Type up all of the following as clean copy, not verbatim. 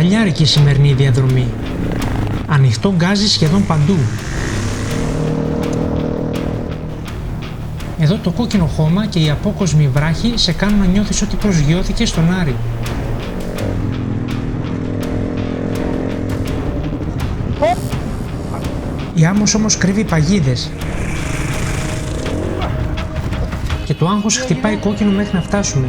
Ραλιάρικη η σημερινή διαδρομή. Ανοιχτό γκάζι σχεδόν παντού. Εδώ το κόκκινο χώμα και οι απόκοσμοι βράχοι σε κάνουν να νιώθεις ότι προσγειώθηκες στον Άρη. Η άμμος όμως κρύβει παγίδες και το άγχος χτυπάει κόκκινο μέχρι να φτάσουμε.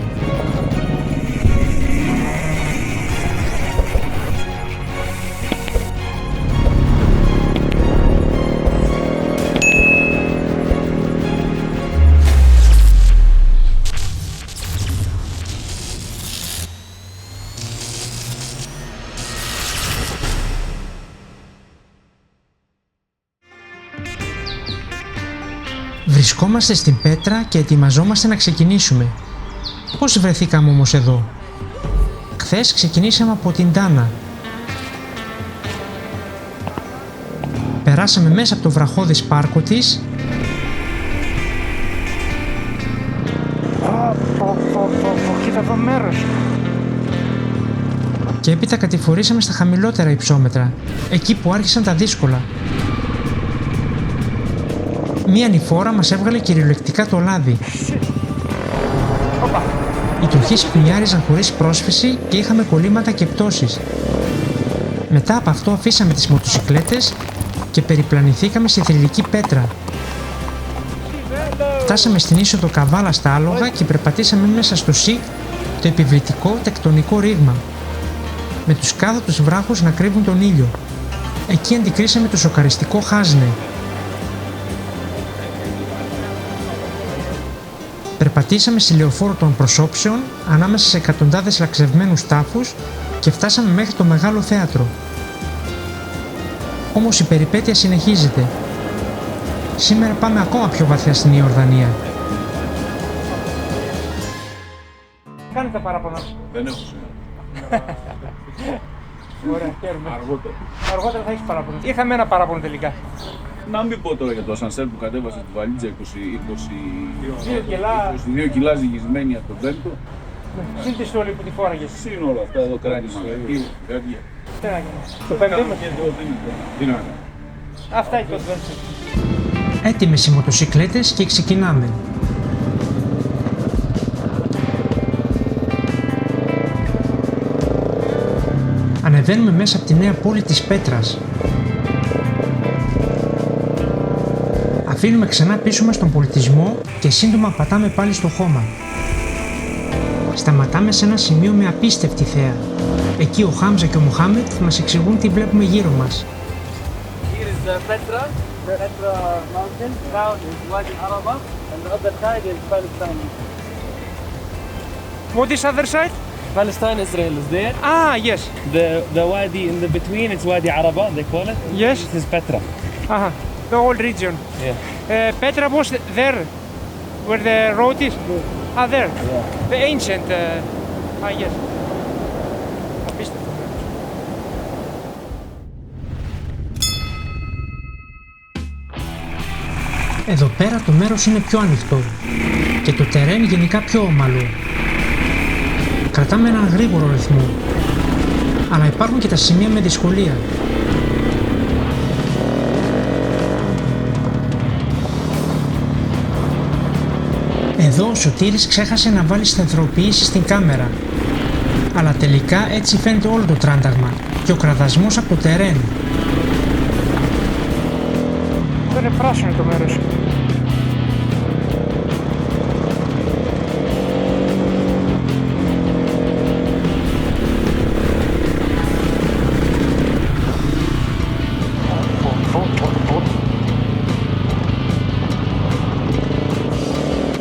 Βρισκόμαστε στην Πέτρα και ετοιμαζόμαστε να ξεκινήσουμε. Πώς βρεθήκαμε όμως εδώ? Χθες ξεκινήσαμε από την Τάνα. Περάσαμε μέσα από το βραχώδες πάρκο της κοίτα εδώ μέρος. Και έπειτα κατηφορήσαμε στα χαμηλότερα υψόμετρα, εκεί που άρχισαν τα δύσκολα. Μία ανηφόρα μας έβγαλε κυριολεκτικά το λάδι. Οι τροχοί σπινιάριζαν χωρίς πρόσφυση και είχαμε κολλήματα και πτώσεις. Μετά από αυτό αφήσαμε τις μοτοσικλέτες και περιπλανηθήκαμε στη θρυλική Πέτρα. Φτάσαμε στην είσοδο Καβάλα στα άλογα και περπατήσαμε μέσα στο ΣΥΚ, το επιβλητικό τεκτονικό ρήγμα, με τους κάθετους βράχους να κρύβουν τον ήλιο. Εκεί αντικρίσαμε το σοκαριστικό Χάζνε. Περπατήσαμε στη λεωφόρο των προσώψεων ανάμεσα σε εκατοντάδες λαξευμένους τάφους και φτάσαμε μέχρι το μεγάλο θέατρο. Όμως η περιπέτεια συνεχίζεται. Σήμερα πάμε ακόμα πιο βαθιά στην Ιορδανία. Κάνε τα παράπονα. Δεν έχω σήμερα. Ωραία, χαίρομαι. Αργότερα. Αργότερα θα έχεις παράπονο. Είχαμε ένα παράπονο τελικά. Να μην πω τώρα για το ασανσέρ που κατέβασε τη βαλίτσα 22 κιλά ζυγισμένη από τον πέμπτο. Συν τη στόλη που τη φόραγες. Συν όλα αυτά εδώ κράνη μαγαζί, καρδιά. Το πέμπτο είμαι. Τι να κάνω. Αυτά έχει το adventure. Έτοιμες οι μοτοσικλέτες και ξεκινάμε. Ανεβαίνουμε μέσα από τη νέα πόλη της Πέτρας. Αφήνουμε ξανά πίσω μας τον πολιτισμό και σύντομα πατάμε πάλι στο χώμα. Σταματάμε σε ένα σημείο με απίστευτη θέα. Εκεί ο Χάμζα και ο Μοχάμετ θα μας εξηγούν τι βλέπουμε γύρω μας. Here is the Petra mountain. Down is Wadi Araba, and the other side is Palestine. What is other side? Palestine, Israel is there. Ah, yes. The wadi in the between, it's Wadi Araba, they call it. Yes. This is Petra. The whole region. Yeah. Petra was there, where the road is. There. Yeah. The ancient. Yes. Απίστευτο. Εδώ πέρα το μέρος είναι πιο ανοιχτό και το τερέν γενικά πιο ομαλό. Κρατάμε έναν γρήγορο ρυθμό, αλλά υπάρχουν και τα σημεία με δυσκολία. Εδώ ο Σωτήρης ξέχασε να βάλει σταθεροποίηση στην κάμερα, αλλά τελικά έτσι φαίνεται όλο το τράνταγμα και ο κραδασμός από το τερέν. Αυτό είναι πράσινο το μέρος.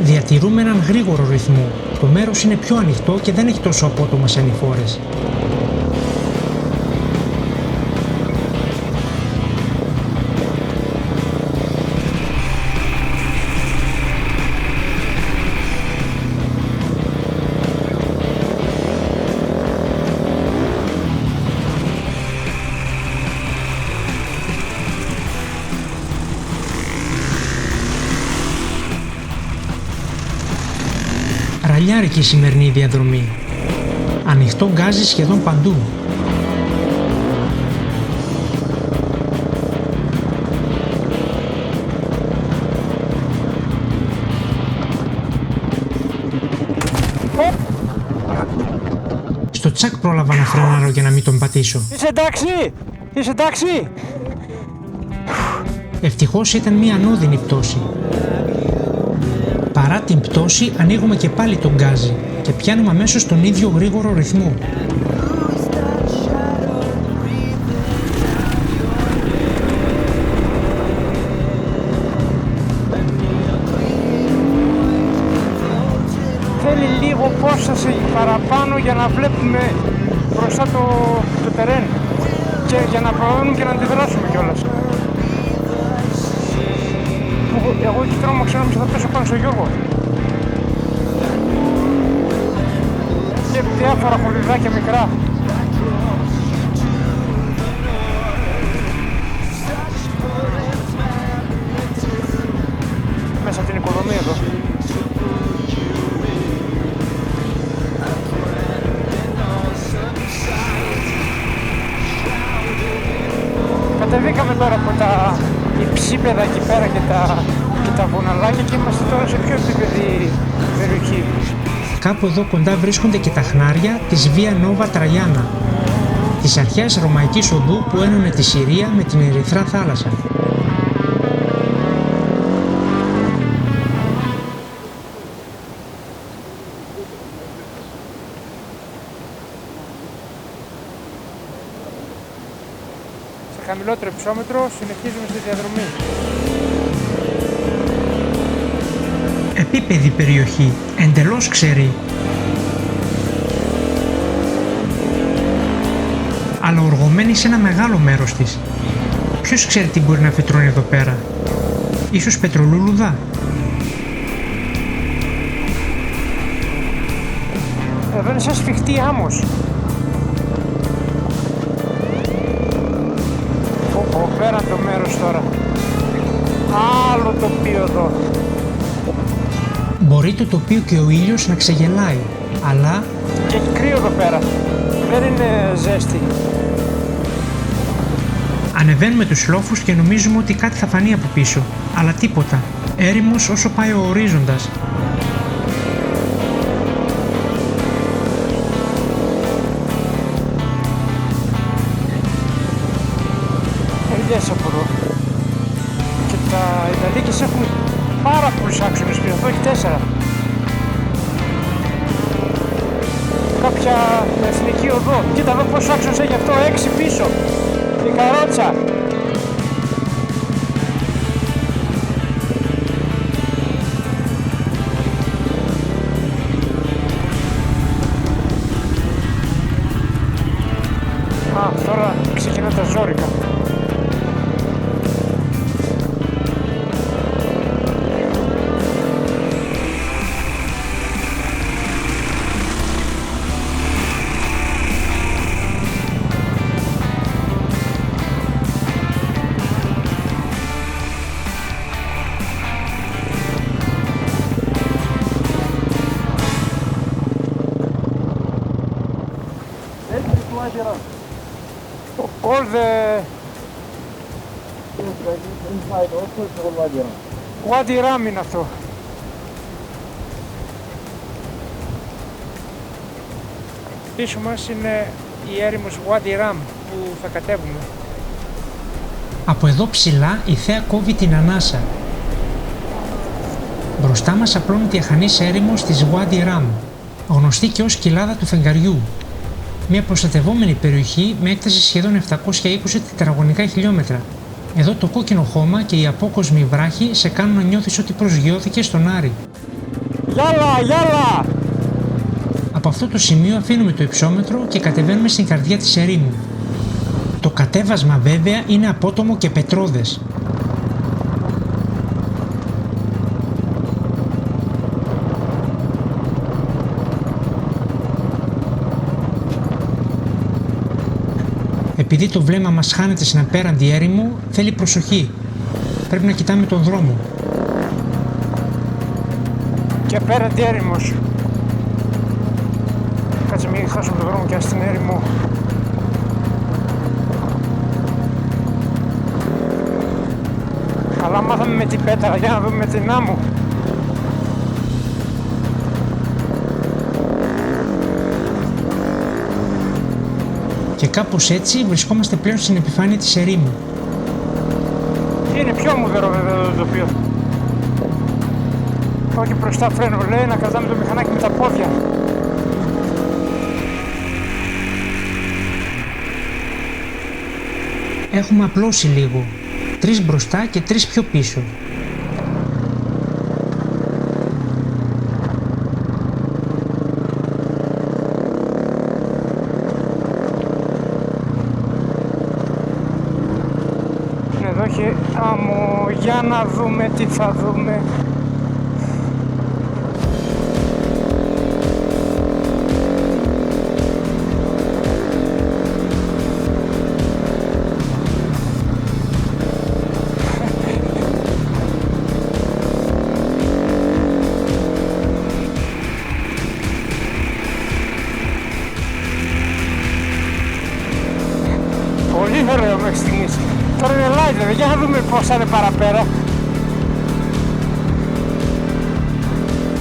Διατηρούμε έναν γρήγορο ρυθμό. Το μέρος είναι πιο ανοιχτό και δεν έχει τόσο απότομες ανηφόρες. Ραλιάρικη η σημερινή διαδρομή. Ανοιχτό γκάζι σχεδόν παντού. τσακ πρόλαβα να φρενάρω για να μην τον πατήσω. Είσαι εντάξει! Είσαι εντάξει! Ευτυχώς ήταν μια ανώδυνη πτώση. Παρά την πτώση ανοίγουμε και πάλι τον γκάζι και πιάνουμε αμέσως τον ίδιο γρήγορο ρυθμό. Θέλει λίγο απόσταση παραπάνω για να βλέπουμε μπροστά το τερέν και για να προλάβουμε και να αντιδράσουμε κιόλας. Εγώ εκεί τρόμαξα νόμιζα θα πέσω πάνω στο Γιώργο. Και διάφορα χωριδάκια μικρά. Μέσα από την οικοδομή εδώ. Κατεβήκαμε τώρα από τα υψίπεδα εκεί πέρα και τα βουναλάκια και είμαστε τώρα σε πιο επίπεδη περιοχή. Κάπου εδώ κοντά βρίσκονται και τα χνάρια της Βία Νόβα Τραγιάνα, της αρχαίας ρωμαϊκής οδού που ένωνε τη Συρία με την Ερυθρά θάλασσα. Σε χαμηλότερο υψόμετρο συνεχίζουμε στη διαδρομή. Επίπεδη περιοχή, εντελώς ξερή. Αλλά οργωμένη σε ένα μεγάλο μέρος της. Ποιος ξέρει τι μπορεί να φυτρώνει εδώ πέρα. Ίσως πετρολούλουδα. Εδώ είναι σαν σφιχτή άμμος. Πέραν το μέρος τώρα. Άλλο τοπίο εδώ. Μπορεί το τοπίο και ο ήλιος να ξεγελάει, αλλά Και έχει κρύο εδώ πέρα. Δεν είναι ζέστη. ανεβαίνουμε τους λόφους και νομίζουμε ότι κάτι θα φανεί από πίσω, αλλά τίποτα. Έρημος όσο πάει ο ορίζοντας. Ελιές από εδώ. Και τα Ιταλίκες έχουν πάρα πολλούς άξονες πίσω. Εδώ έχει 4. Κάποια εθνική οδό. Κοίτα εδώ πόσους άξονες έχει αυτό. 6 πίσω. Η καρότσα. Τώρα ξεκινά τα ζόρικα. All the inside also it's all Wadi Rum. Wadi Rum είναι αυτό. Πίσω μας είναι η έρημος Wadi Rum που θα κατέβουμε. Από εδώ ψηλά η θέα κόβει την ανάσα. Μπροστά μας απλώνεται η αχανής έρημος της Wadi Rum, γνωστή και ως κοιλάδα του φεγγαριού. Μια προστατευόμενη περιοχή με έκταση σχεδόν 720 τετραγωνικά χιλιόμετρα. Εδώ το κόκκινο χώμα και οι απόκοσμοι βράχοι σε κάνουν να νιώθεις ότι προσγειώθηκες στον Άρη. Γιάλα, γιάλα! Από αυτό το σημείο αφήνουμε το υψόμετρο και κατεβαίνουμε στην καρδιά της ερήμου. Το κατέβασμα βέβαια είναι απότομο και πετρώδες. Επειδή το βλέμμα μας χάνεται στην απέραντη έρημο, θέλει προσοχή. Πρέπει να κοιτάμε τον δρόμο. Και απέραντη έρημος. Κάτσε μην χάσουμε τον δρόμο και στην έρημο. Αλλά μάθαμε με την πέτρα, για να δούμε με την άμμο. κάπως έτσι βρισκόμαστε πλέον στην επιφάνεια της ερήμου. Είναι πιο μουδερό βέβαια το τοπίο. Όχι μπροστά φρένο, λέει να κρατάμε το μηχανάκι με τα πόδια. Έχουμε απλώσει λίγο. 3 μπροστά και 3 πιο πίσω. Εδώ έχει άμμο, για να δούμε τι θα δούμε. Πολύ ωραίο μέχρι στιγμής. Τώρα είναι live βέβαια, για να δούμε πώς θα είναι παραπέρα.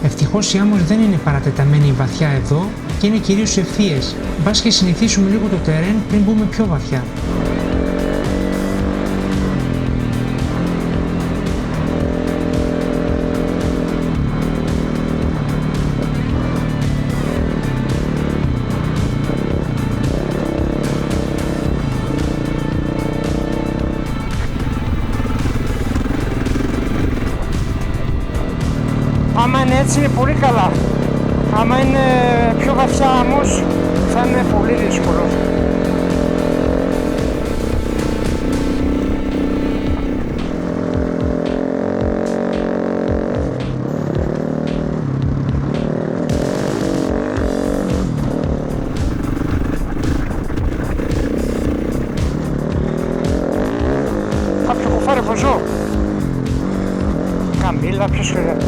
Ευτυχώς η άμμος δεν είναι παρατεταμένη βαθιά εδώ και είναι κυρίως ευθείες. Μπας και συνηθίσουμε λίγο το τερέν πριν μπούμε πιο βαθιά. Άμα είναι έτσι είναι πολύ καλά. Άμα είναι πιο βαθιά όμως θα είναι πολύ δύσκολο. Κάποιο κουφάρε βοζό. Καμίλα, ποιος χρειάζεται.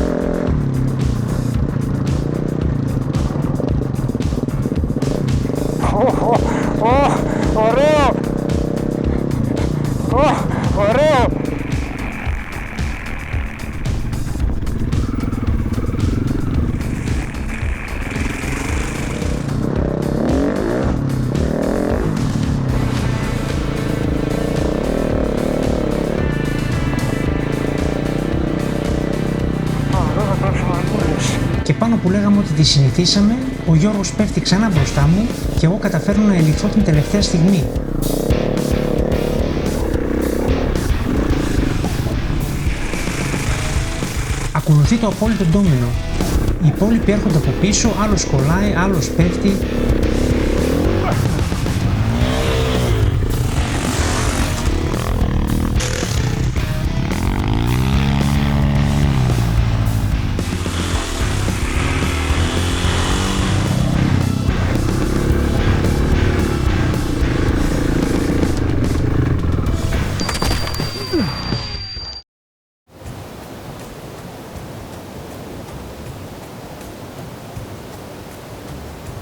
Ωραίο! Ωραίο! Και πάνω που λέγαμε ότι τη συνηθίσαμε, ο Γιώργος πέφτει ξανά μπροστά μου και εγώ καταφέρνω να ελιχθώ την τελευταία στιγμή. Ακολουθεί το απόλυτο ντόμινο. Οι υπόλοιποι έρχονται από πίσω, άλλος κολλάει, άλλος πέφτει.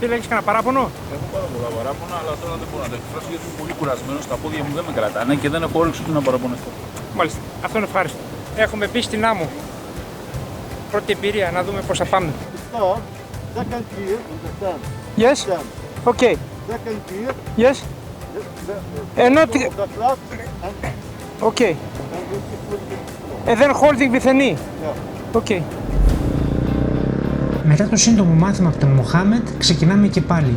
Τι λέγεις, κανένα παράπονο? Έχω πάρα πολλά παράπονα, αλλά τώρα δεν μπορώ να τα εκφράσω γιατί είμαι πολύ κουρασμένο. Τα πόδια μου δεν με κρατάνε και δεν έχω όρεξη ούτε να παραπονεθώ. Μάλιστα, αυτό είναι ευχάριστο. Έχουμε μπει στην άμμο. Πρώτη εμπειρία, να δούμε πώς θα πάμε. Start, second gear, understand? Yes? Stand. Okay. Second gear, Yes? the Not... of the clutch, and Okay. you keep putting it slow. And then holding with a knee. Yeah. Okay. Μετά το σύντομο μάθημα από τον Μοχάμετ, ξεκινάμε και πάλι.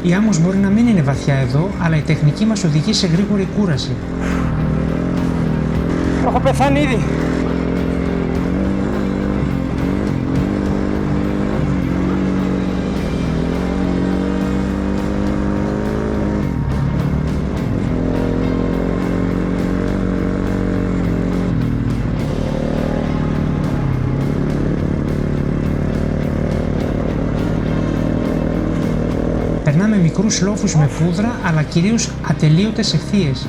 Η άμμος μπορεί να μην είναι βαθιά εδώ, αλλά η τεχνική μας οδηγεί σε γρήγορη κούραση. Έχω πεθάνει ήδη. Περνάμε μικρούς λόφους με πούδρα, αλλά κυρίως ατελείωτες ευθείες.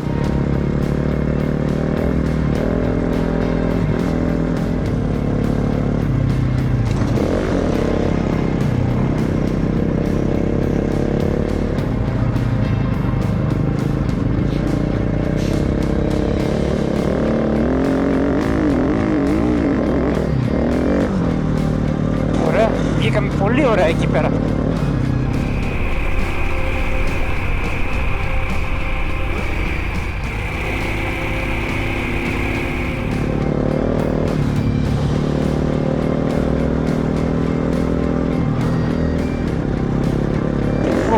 Αισθανθήκαμε πολύ ωραία εκεί πέρα.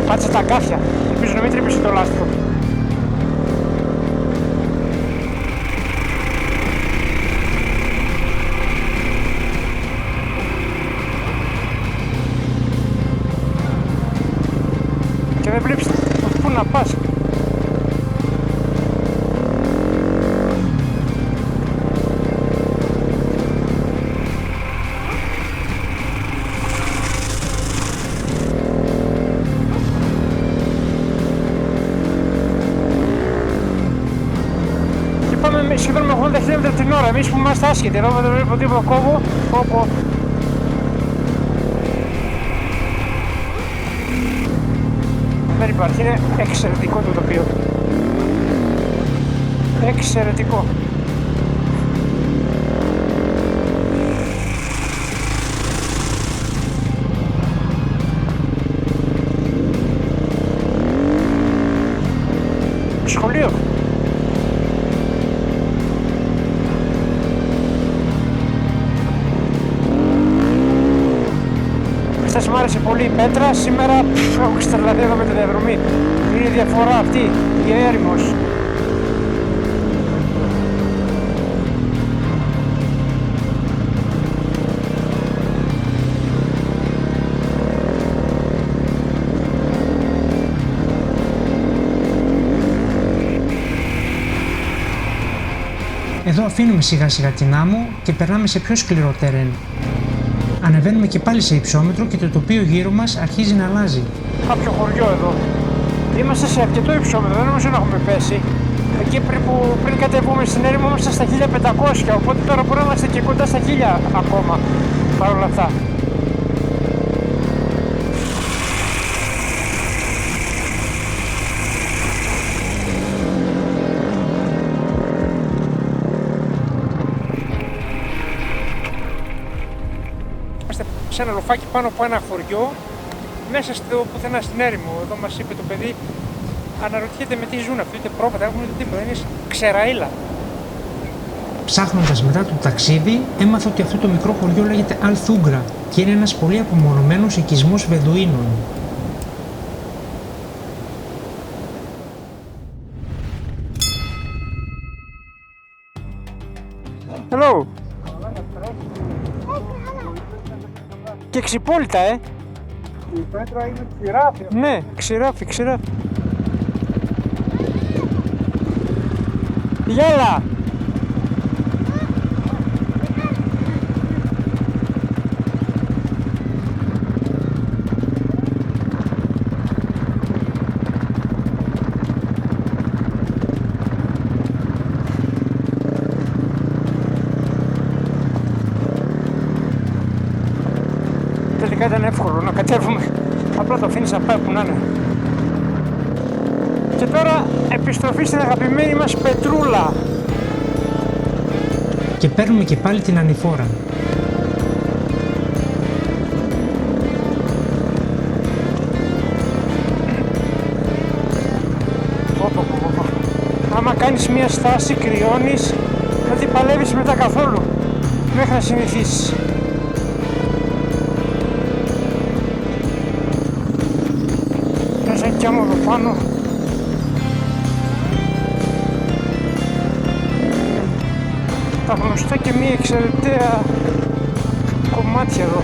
Πάτσα τα αγκάθια. Ελπίζω να μην τρύπησε το λάστιχο. Και δεν βλέπεις πού να πας. Σχεδόν με 80 χιλιόμετρα την ώρα, εμείς που είμαστε άσχετοι, εδώ δεν βλέπω τίποτα κόβω, όπου. Δεν υπάρχει, είναι εξαιρετικό το τοπίο. Εξαιρετικό. Σχολείο. Χθες μου άρεσε πολύ η πέτρα, σήμερα έχω ξετρελαθεί εδώ με τη διαδρομή. Είναι η διαφορά αυτή, η έρημος. Εδώ αφήνουμε σιγά σιγά την άμμο και περνάμε σε πιο σκληρό τερέν. Ανεβαίνουμε και πάλι σε υψόμετρο και το τοπίο γύρω μας αρχίζει να αλλάζει. Κάποιο χωριό εδώ. Είμαστε σε αρκετό υψόμετρο, δεν νομίζω να έχουμε πέσει. Εκεί πριν κατεβούμε στην έρημο είμαστε στα 1500, οπότε τώρα μπορούμε να είμαστε και κοντά στα 1000 ακόμα, παρόλα αυτά. Σε ένα λοφάκι πάνω από ένα χωριό, μέσα στο πουθενά στην έρημο. Εδώ μας είπε το παιδί, αναρωτιέται με τι ζουν αυτοί, ούτε πρόβατα έχουν ούτε τίποτα, είναι ξεραίλα. Ψάχνοντας μετά το ταξίδι, έμαθα ότι αυτό το μικρό χωριό λέγεται Αλθούγκρα και είναι ένας πολύ απομονωμένος οικισμός Βεδουίνων. Hello! Και ξυπόλυτα, Η πέτρα είναι ξηράφια. Ναι, ξηράφι. Γέλα! Τελικά ήταν εύκολο να κατέβουμε. Απλά το αφήνεις να πάει που να είναι. Και τώρα επιστροφή στην αγαπημένη μας Πετρούλα. Και παίρνουμε και πάλι την ανηφόρα. Άμα κάνεις μια στάση, κρυώνεις, δεν παλεύεις μετά καθόλου, μέχρι να συνηθίσεις. Κι άμα εδώ πάνω τα γνωστά και μία εξαιρετικά κομμάτια εδώ,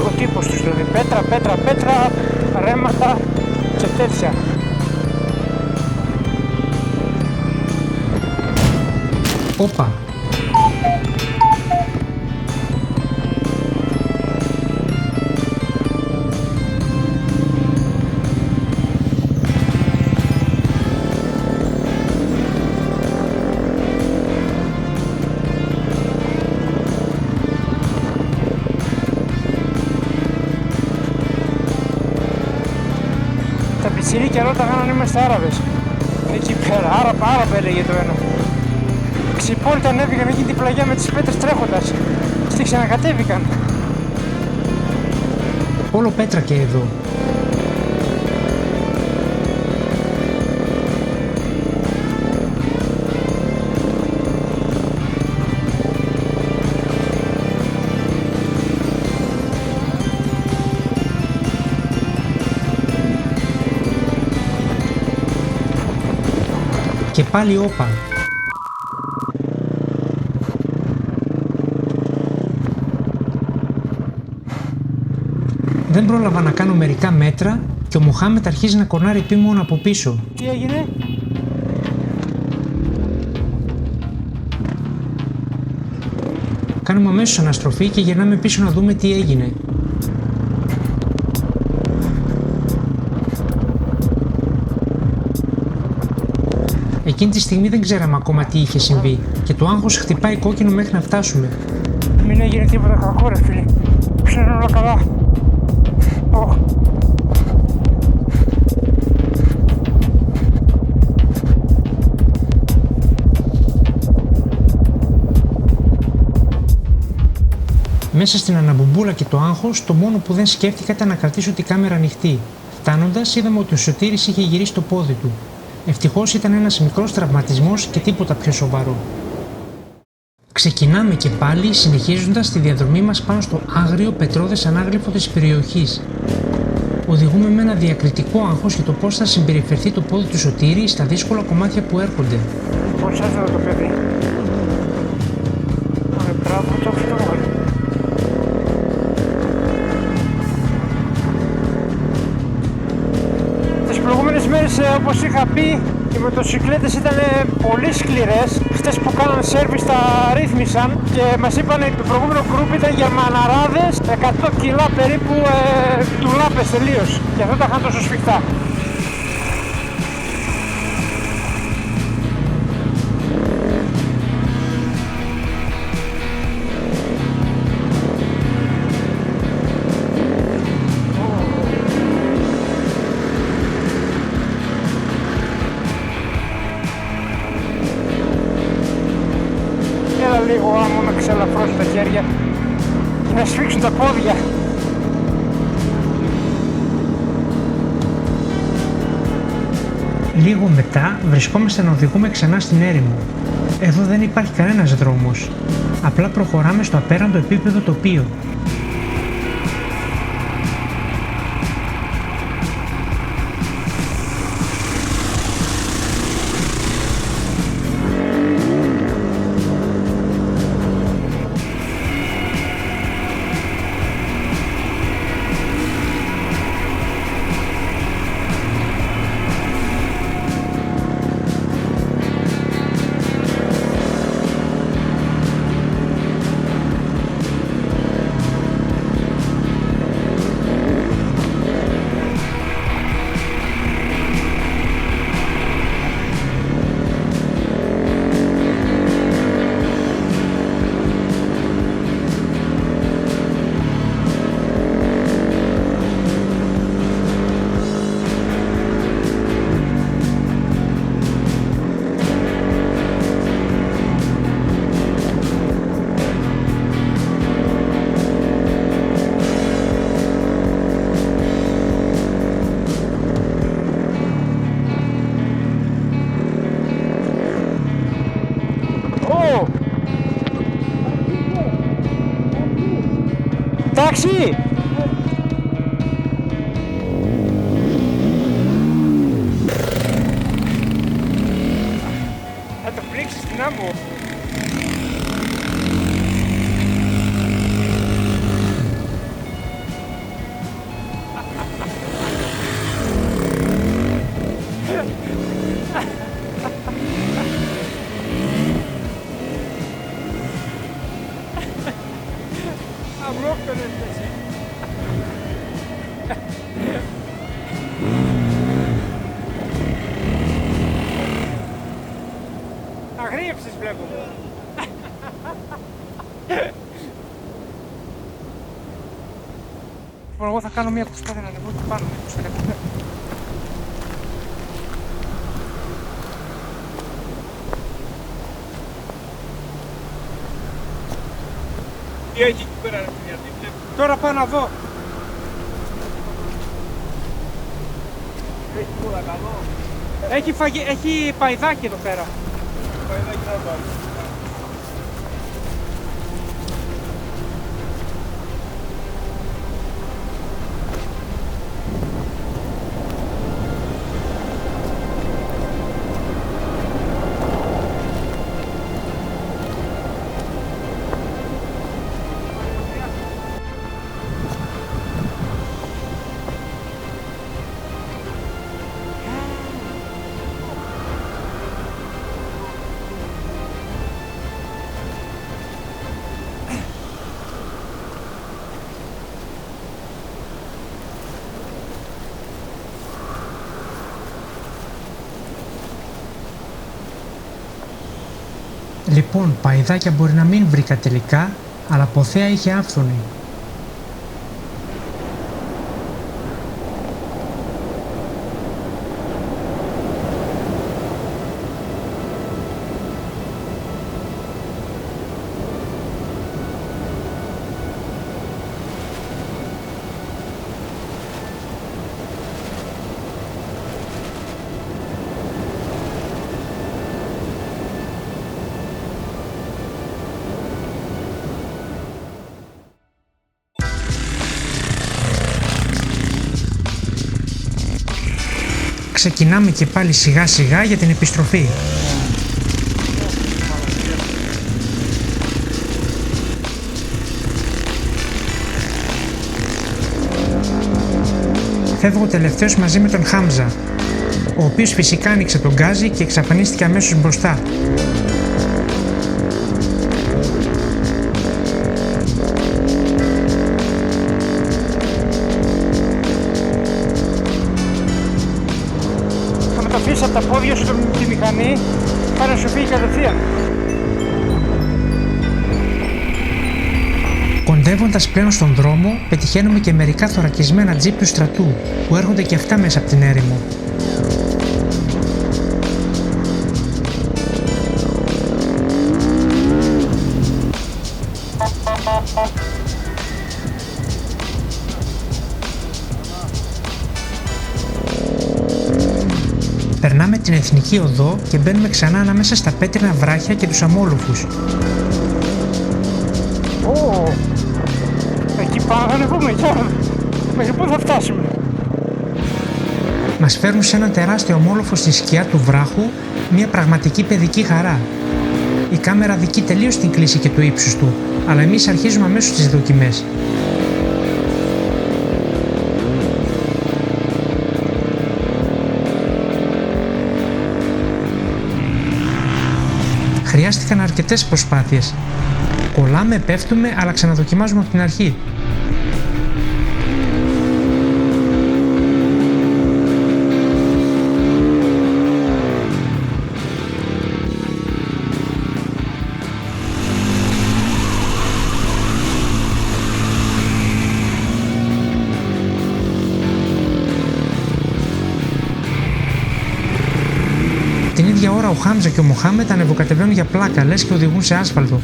ο τύπος τους δηλαδή, πέτρα, ρέματα και τέτοια. Όπα! Και ρώταγαν αν είμαστε Άραβες. Εκεί πέρα, Άραβα έλεγε το ένα. Ξυπόλυτα ανέβηκαν εκεί την πλαγιά με τις πέτρες τρέχοντας. Και ξανακατέβηκαν. Όλο πέτρα και εδώ. Και πάλι όπα. Δεν πρόλαβα να κάνω μερικά μέτρα και ο Μοχάμετ αρχίζει να κονάρει επίμονα από πίσω. Τι έγινε? Κάνουμε αμέσως αναστροφή και γυρνάμε πίσω να δούμε τι έγινε. Εκείνη τη στιγμή δεν ξέραμε ακόμα τι είχε συμβεί και το άγχος χτυπάει κόκκινο μέχρι να φτάσουμε. Μην έγινε τίποτα κακό ρε φίλε. Ψήνω όλα καλά. Μέσα στην αναμπομπούλα και το άγχος, το μόνο που δεν σκέφτηκα ήταν να κρατήσω τη κάμερα ανοιχτή. Φτάνοντας, είδαμε ότι ο Σωτήρης είχε γυρίσει το πόδι του. Ευτυχώς ήταν ένας μικρός τραυματισμός και τίποτα πιο σοβαρό. Ξεκινάμε και πάλι συνεχίζοντας τη διαδρομή μας πάνω στο άγριο πετρώδες ανάγλυφο της περιοχής. Οδηγούμε με ένα διακριτικό άγχος για το πώς θα συμπεριφερθεί το πόδι του Σωτήρη στα δύσκολα κομμάτια που έρχονται. Πώς έφερε το παιδί. Μπράβο, το αυτό. Τις προηγούμενες μέρες, όπως είχα πει, οι μοτοσυκλέτες ήταν πολύ σκληρές. Χτες που κάναν σέρβις τα ρύθμισαν και μας είπαν ότι το προηγούμενο γκρουπ ήταν γερμαναράδες, 100 κιλά περίπου τουλάπες τελείως. Και αυτό τα είχαν τόσο σφιχτά. Λίγο άμμο να ξελαφρώσει τα χέρια και να σφίξουν τα πόδια. Λίγο μετά βρισκόμαστε να οδηγούμε ξανά στην έρημο. Εδώ δεν υπάρχει κανένας δρόμος. Απλά προχωράμε στο απέραντο επίπεδο τοπίο. Τάξη! Θα το πρίξεις στην άμμο. Αγρίεψες βλέπω. Λοιπόν, εγώ θα κάνω μια προσπάθεια να ανεβώ και πάνω με 20 λεπτά. Τι έχει εκεί πέρα, ρε παιδιά, τι βλέπω. Τώρα πάω να δω. Έχει παϊδάκι εδώ πέρα. Λοιπόν, παϊδάκια μπορεί να μην βρήκα τελικά, αλλά ποθέα είχε άφθονη. Ξεκινάμε και πάλι σιγά σιγά για την επιστροφή. Φεύγω τελευταίος μαζί με τον Χάμζα, ο οποίος φυσικά άνοιξε τον γκάζι και εξαφανίστηκε αμέσως μπροστά. Από τα πόδια σου τη μηχανή, πάει να σου φύγει κατευθείαν. Κοντεύοντας πλέον στον δρόμο, πετυχαίνουμε και μερικά θωρακισμένα τζιπ του στρατού, που έρχονται και αυτά μέσα από την έρημο. Περνάμε την εθνική οδό και μπαίνουμε ξανά ανάμεσα στα πέτρινα βράχια και τους αμόλοφους. Εκεί πάμε, θα ανεβούμε, μέχρι πού θα φτάσουμε. Μας φέρνουν σε ένα τεράστιο αμόλοφο στη σκιά του βράχου, μια πραγματική παιδική χαρά. Η κάμερα δικεί τελείως την κλίση και το ύψος του, αλλά εμείς αρχίζουμε αμέσως τις δοκιμές. Χρειάστηκαν αρκετές προσπάθειες. Κολλάμε, πέφτουμε, αλλά ξαναδοκιμάζουμε από την αρχή. Την ίδια ώρα ο Χάμζα και ο Μοχάμετ ανεβοκατεβαίνουν για πλάκα, λες και οδηγούν σε άσφαλτο.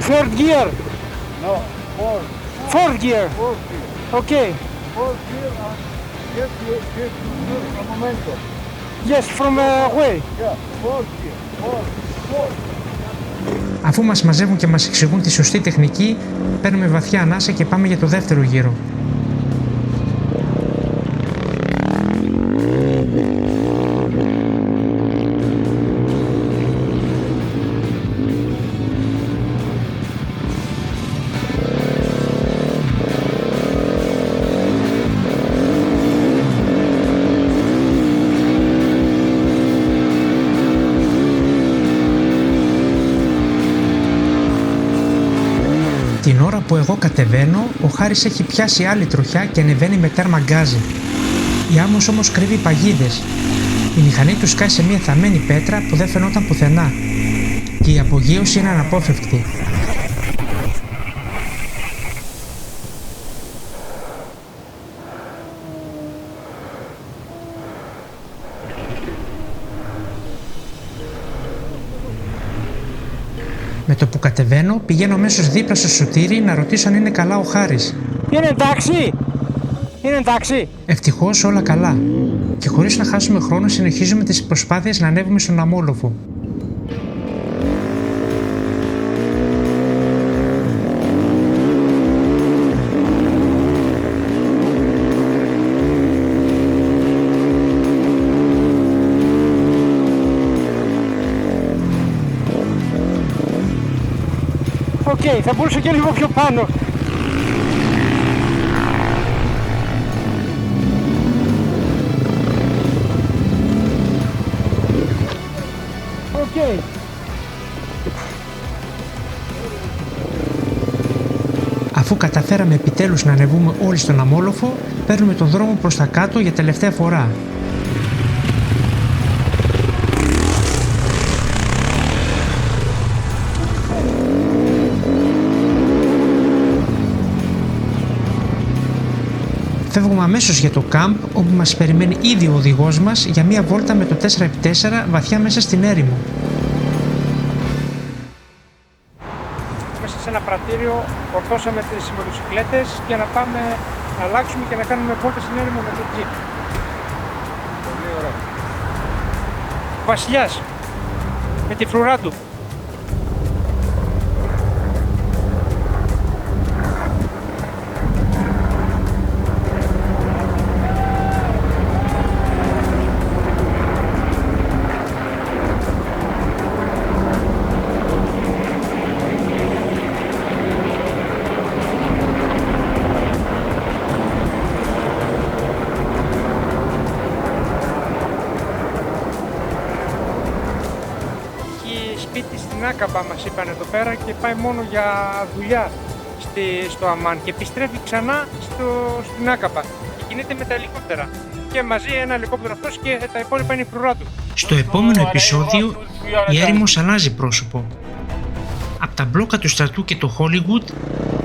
Third gear. No, fourth. Fourth gear. Fourth gear. Okay. Fourth gear and get a momentum. Yes, from away. Yeah, fourth gear. Fourth. Αφού μας μαζεύουν και μας εξηγούν τη σωστή τεχνική, παίρνουμε βαθιά ανάσα και πάμε για το δεύτερο γύρο. Την ώρα που εγώ κατεβαίνω, ο Χάρης έχει πιάσει άλλη τροχιά και ανεβαίνει με τέρμα γκάζι. Η άμμος όμως κρύβει παγίδες. Η μηχανή του σκάει σε μια θαμμένη πέτρα που δεν φαινόταν πουθενά και η απογείωση είναι αναπόφευκτη. Με το που κατεβαίνω, πηγαίνω αμέσως δίπλα στο Σωτήρη να ρωτήσω αν είναι καλά ο Χάρης. Είναι εντάξει! Είναι εντάξει! Ευτυχώς όλα καλά. Και χωρίς να χάσουμε χρόνο, συνεχίζουμε τις προσπάθειες να ανέβουμε στον Αμόλοφο. Οκ, θα μπορούσα και λίγο πιο πάνω. Οκ. Αφού καταφέραμε επιτέλους να ανεβούμε όλοι στον Αμόλοφο, παίρνουμε τον δρόμο προς τα κάτω για τελευταία φορά. Φεύγουμε αμέσως για το κάμπ, όπου μας περιμένει ήδη ο οδηγός μας για μια βόλτα με το 4x4 βαθιά μέσα στην έρημο. Μέσα σε ένα πρατήριο ορθώσαμε τις μοτοσυκλέτες για να πάμε να αλλάξουμε και να κάνουμε βόλτα στην έρημο με το τζιπ. Πολύ ωραία. Ο Βασιλιάς με τη φρουρά του. Σπίτι στην Άκαμπα μας είπαν εδώ πέρα και πάει μόνο για δουλειά στο Αμάν και επιστρέφει ξανά στην Άκαμπα και κινείται με τα ελικόπτερα και μαζί ένα ελικόπτερο αυτός και τα υπόλοιπα είναι η φρουρά του. Στο επόμενο επεισόδιο η έρημος αλλάζει πρόσωπο. Από τα μπλόκα του στρατού και το Hollywood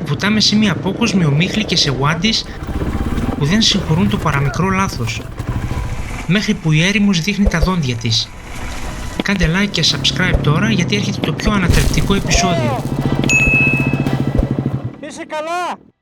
βουτάμε σε μια απόκοσμη ομίχλη και σε γουάντις που δεν συγχωρούν το παραμικρό λάθος, μέχρι που η έρημος δείχνει τα δόντια της. Κάντε like και subscribe τώρα γιατί έρχεται το πιο ανατρεπτικό επεισόδιο. Είσαι καλά!